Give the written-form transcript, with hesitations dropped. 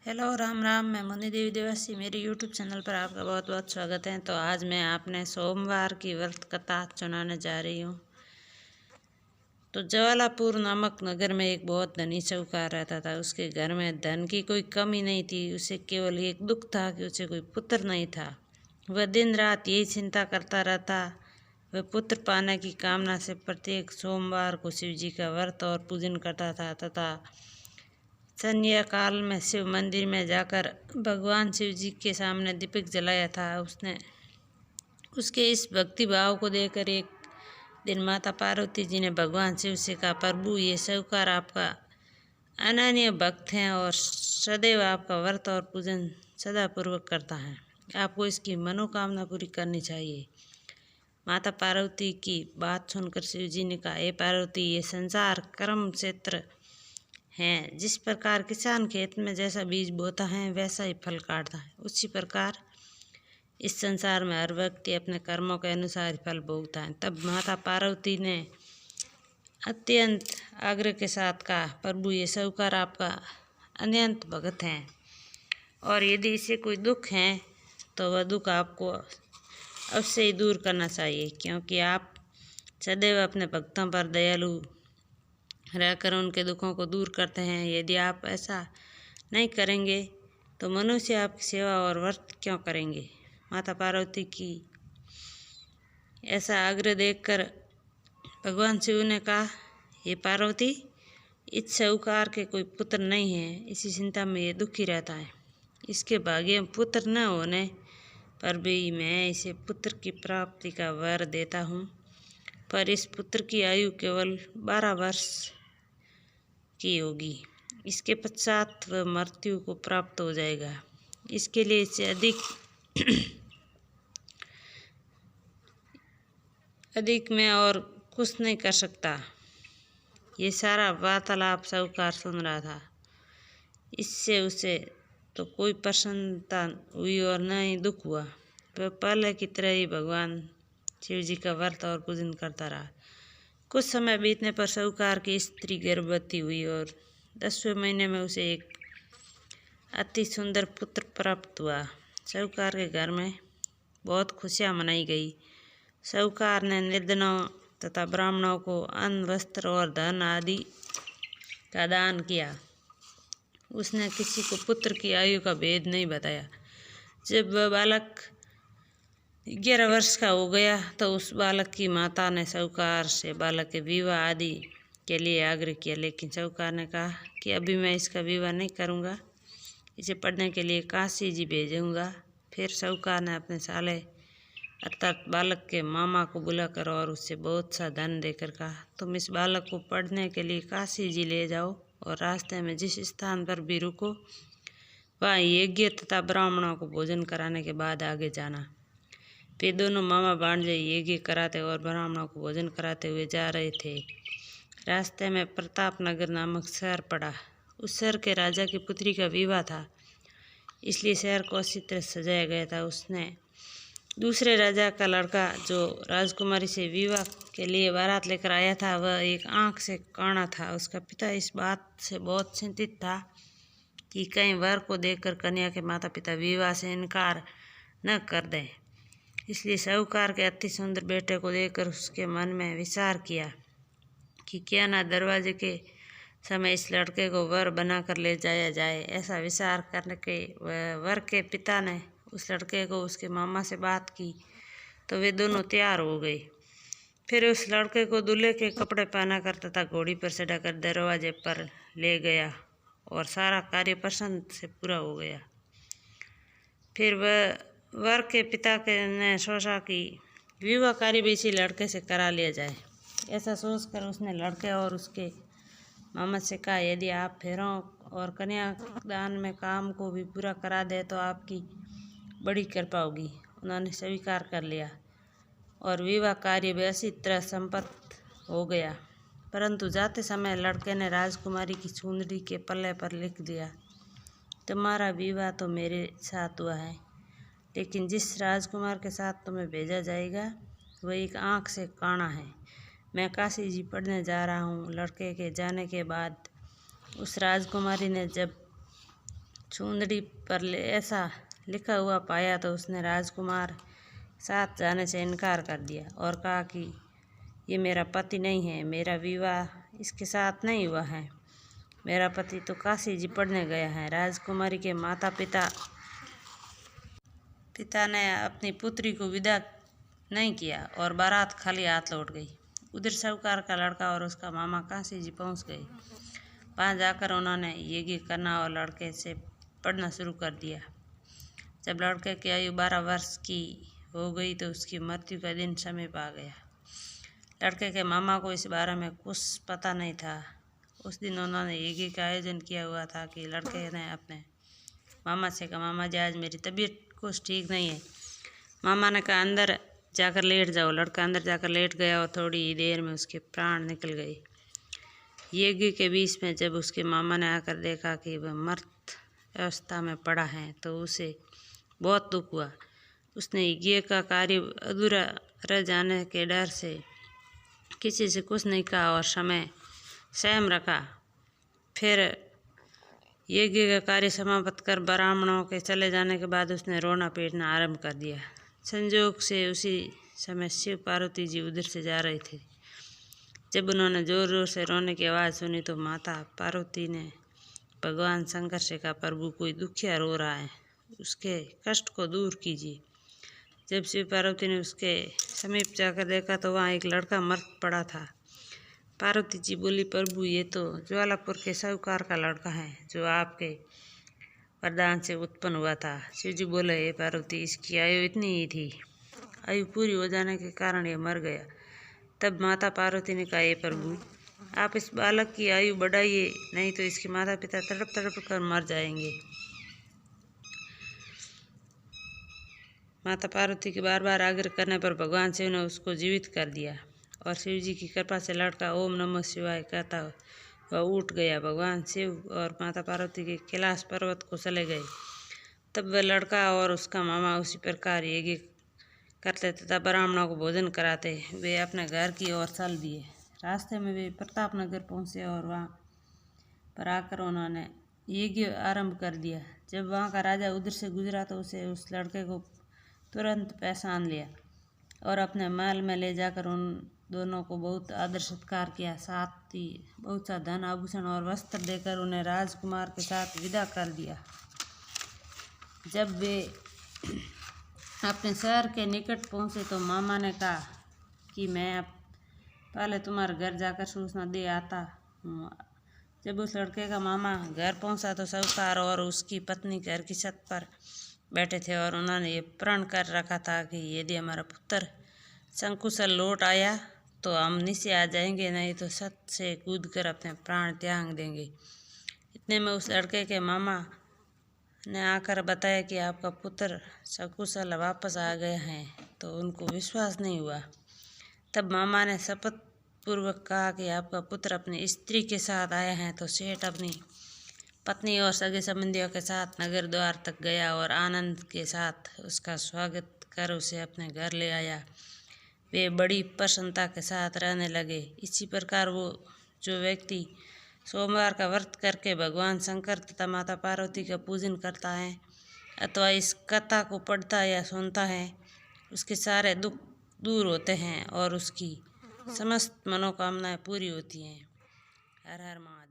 Hello Ram Ram. मैं मुनि देवी देवासी, मेरे यूट्यूब चैनल पर आपका बहुत बहुत स्वागत है। तो आज मैं आपने सोमवार की व्रत कथा सुनाने जा रही हूँ। तो ज्वालापुर नामक नगर में एक बहुत धनी साहूकार रहता था। उसके घर में धन की कोई कमी नहीं थी। उसे केवल एक दुख था कि उसे कोई पुत्र नहीं था। वह दिन रात यही चिंता करता रहता। वह पुत्र पाने की कामना से प्रत्येक सोमवार को शिव जी का व्रत और पूजन करता था तथा संध्या काल में शिव मंदिर में जाकर भगवान शिव जी के सामने दीपक जलाया था। उसने उसके इस भक्ति भाव को देखकर एक दिन माता पार्वती जी ने भगवान शिव से कहा, प्रभु ये साहूकार आपका अनन्य भक्त हैं और सदैव आपका व्रत और पूजन सदा पूर्वक करता है। आपको इसकी मनोकामना पूरी करनी चाहिए। माता पार्वती की बात सुनकर शिव जी ने कहा, हे पार्वती, ये संसार कर्म क्षेत्र हैं। जिस प्रकार किसान खेत में जैसा बीज बोता है वैसा ही फल काटता है, उसी प्रकार इस संसार में हर व्यक्ति अपने कर्मों के अनुसार ही फल भोगता है। तब माता पार्वती ने अत्यंत आग्रह के साथ कहा, प्रभु ये साहूकार आपका अनंत भगत हैं और यदि इसे कोई दुख है तो वह दुख आपको अवश्य ही दूर करना चाहिए, क्योंकि आप सदैव अपने भक्तों पर दयालु रहकर उनके दुखों को दूर करते हैं। यदि आप ऐसा नहीं करेंगे तो मनुष्य आपकी सेवा और व्रत क्यों करेंगे। माता पार्वती की ऐसा आग्रह देखकर भगवान शिव ने कहा, ये पार्वती, इस साहूकार के कोई पुत्र नहीं है, इसी चिंता में ये दुखी रहता है। इसके भाग्य में पुत्र न होने पर भी मैं इसे पुत्र की प्राप्ति का वर देता हूँ, पर इस पुत्र की आयु केवल 12 वर्ष की होगी। इसके पश्चात वह मृत्यु को प्राप्त हो जाएगा। इसके लिए इससे अधिक मैं और कुछ नहीं कर सकता। ये सारा वार्तालाप साहूकार सुन रहा था। इससे उसे तो कोई प्रसन्नता हुई और न ही दुख हुआ। वह पहले की तरह ही भगवान शिव जी का व्रत और पूजन करता रहा। कुछ समय बीतने पर साहूकार की स्त्री गर्भवती हुई और 10वें महीने में उसे एक अति सुंदर पुत्र प्राप्त हुआ। साहूकार के घर में बहुत खुशियाँ मनाई गई। साहूकार ने निर्धनों तथा ब्राह्मणों को अन्न, वस्त्र और धन आदि का दान किया। उसने किसी को पुत्र की आयु का भेद नहीं बताया। जब वह बालक 11 वर्ष का हो गया तो उस बालक की माता ने साहूकार से बालक के विवाह आदि के लिए आग्रह किया, लेकिन साहूकार ने कहा कि अभी मैं इसका विवाह नहीं करूँगा, इसे पढ़ने के लिए काशी जी भेजूँगा। फिर साहूकार ने अपने साले अर्थात बालक के मामा को बुलाकर और उससे बहुत सा धन देकर कहा, तुम इस बालक को पढ़ने के लिए काशी जी ले जाओ और रास्ते में जिस स्थान पर भी रुको वहाँ यज्ञ तथा ब्राह्मणों को भोजन कराने के बाद आगे जाना। वे दोनों मामा भांजे यज्ञ कराते और ब्राह्मणों को भोजन कराते हुए जा रहे थे। रास्ते में प्रतापनगर नामक शहर पड़ा। उस शहर के राजा की पुत्री का विवाह था, इसलिए शहर को अच्छी तरह सजाया गया था। उसने दूसरे राजा का लड़का जो राजकुमारी से विवाह के लिए बारात लेकर आया था, वह एक आंख से काना था। उसका पिता इस बात से बहुत चिंतित था कि कहीं वर को देखकर कन्या के माता पिता विवाह से इनकार न कर दें। इसलिए साहूकार के अति सुंदर बेटे को देखकर उसके मन में विचार किया कि क्या ना दरवाजे के समय इस लड़के को वर बनाकर ले जाया जाए। ऐसा विचार करने के वर के पिता ने उस लड़के को उसके मामा से बात की तो वे दोनों तैयार हो गए। फिर उस लड़के को दूल्हे के कपड़े पहनाकर तथा घोड़ी पर चढ़ाकर दरवाजे पर ले गया और सारा कार्य प्रसन्न से पूरा हो गया। फिर वह वर के पिता ने सोचा कि विवाह कार्य भी इसी लड़के से करा लिया जाए। ऐसा सोचकर उसने लड़के और उसके मामा से कहा, यदि आप फेरों और कन्यादान में काम को भी पूरा करा दे तो आपकी बड़ी कृपा होगी। उन्होंने स्वीकार कर लिया और विवाह कार्य भी अच्छी तरह संपन्न हो गया। परंतु जाते समय लड़के ने राजकुमारी की चुंदड़ी के पल्ले पर लिख दिया, तुम्हारा विवाह तो मेरे साथ हुआ है, लेकिन जिस राजकुमार के साथ तुम्हें भेजा जाएगा वह एक आंख से काना है। मैं काशी जी पढ़ने जा रहा हूँ। लड़के के जाने के बाद उस राजकुमारी ने जब चूंदड़ी पर ऐसा लिखा हुआ पाया तो उसने राजकुमार साथ जाने से इनकार कर दिया और कहा कि ये मेरा पति नहीं है, मेरा विवाह इसके साथ नहीं हुआ है, मेरा पति तो काशी जी पढ़ने गया है। राजकुमारी के माता पिता ने अपनी पुत्री को विदा नहीं किया और बारात खाली हाथ लौट गई। उधर साहूकार का लड़का और उसका मामा काशी जी पहुंच गए। वहाँ जाकर उन्होंने यज्ञ करना और लड़के से पढ़ना शुरू कर दिया। जब लड़के की आयु 12 वर्ष की हो गई तो उसकी मृत्यु का दिन समीप आ गया। लड़के के मामा को इस बारे में कुछ पता नहीं था। उस दिन उन्होंने यज्ञ का आयोजन किया हुआ था कि लड़के ने अपने मामा से कहा, मामा जी आज मेरी तबीयत कुछ ठीक नहीं है। मामा ने कहा अंदर जाकर लेट जाओ। लड़का अंदर जाकर लेट गया और थोड़ी ही देर में उसके प्राण निकल गए। यज्ञ के बीच में जब उसके मामा ने आकर देखा कि वह मृत अवस्था में पड़ा है तो उसे बहुत दुख हुआ। उसने यज्ञ का कार्य अधूरा रह जाने के डर से किसी से कुछ नहीं कहा और संयम रखा। फिर यज्ञ का कार्य समाप्त कर ब्राह्मणों के चले जाने के बाद उसने रोना पीटना आरंभ कर दिया। संजोग से उसी समय शिव पार्वती जी उधर से जा रहे थे। जब उन्होंने जोर जोर से रोने की आवाज़ सुनी तो माता पार्वती ने भगवान शंकर से कहा, प्रभु कोई दुखिया रो रहा है, उसके कष्ट को दूर कीजिए। जब शिव पार्वती ने उसके समीप जाकर देखा तो वहाँ एक लड़का मृत पड़ा था। पार्वती जी बोली, प्रभु ये तो ज्वालापुर के साहूकार का लड़का है जो आपके वरदान से उत्पन्न हुआ था। शिव जी बोले, हे पार्वती इसकी आयु इतनी ही थी, आयु पूरी हो जाने के कारण ये मर गया। तब माता पार्वती ने कहा, हे प्रभु आप इस बालक की आयु बढ़ाइए, नहीं तो इसके माता पिता तड़प तड़प कर मर जाएंगे। माता पार्वती के बार बार आग्रह करने पर भगवान शिव ने उसको जीवित कर दिया और शिव जी की कृपा से लड़का ओम नमः शिवाय कहता वह उठ गया। भगवान शिव और माता पार्वती के कैलाश पर्वत को चले गए। तब वह लड़का और उसका मामा उसी प्रकार यज्ञ करते तथा ब्राह्मणों को भोजन कराते। वे अपने घर की ओर चल दिए। रास्ते में वे प्रतापनगर पहुँचे और वहाँ पर आकर उन्होंने यज्ञ आरंभ कर दिया। जब वहाँ का राजा उधर से गुजरा तो उसे उस लड़के को तुरंत पहचान लिया और अपने महल में ले जाकर उन दोनों को बहुत आदर सत्कार किया। साथ ही बहुत सा धन आभूषण और वस्त्र देकर उन्हें राजकुमार के साथ विदा कर दिया। जब वे अपने शहर के निकट पहुँचे तो मामा ने कहा कि मैं अब पहले तुम्हारे घर जाकर सूचना दे आता हूँ। जब उस लड़के का मामा घर पहुँचा तो साहूकार और उसकी पत्नी घर की छत पर बैठे थे और उन्होंने ये प्रण कर रखा था कि यदि हमारा पुत्र संकुशल लौट आया तो हम नीचे आ जाएंगे, नहीं तो छत से कूदकर अपने प्राण त्याग देंगे। इतने में उस लड़के के मामा ने आकर बताया कि आपका पुत्र सकुशल वापस आ गया है, तो उनको विश्वास नहीं हुआ। तब मामा ने शपथ पूर्वक कहा कि आपका पुत्र अपनी स्त्री के साथ आया है। तो सेठ अपनी पत्नी और सगे संबंधियों के साथ नगर द्वार तक गया और आनंद के साथ उसका स्वागत कर उसे अपने घर ले आया। वे बड़ी प्रसन्नता के साथ रहने लगे। इसी प्रकार वो जो व्यक्ति सोमवार का व्रत करके भगवान शंकर तथा माता पार्वती का पूजन करता है अथवा इस कथा को पढ़ता या सुनता है, उसके सारे दुख दूर होते हैं और उसकी समस्त मनोकामनाएं पूरी होती हैं। हर हर महादेव।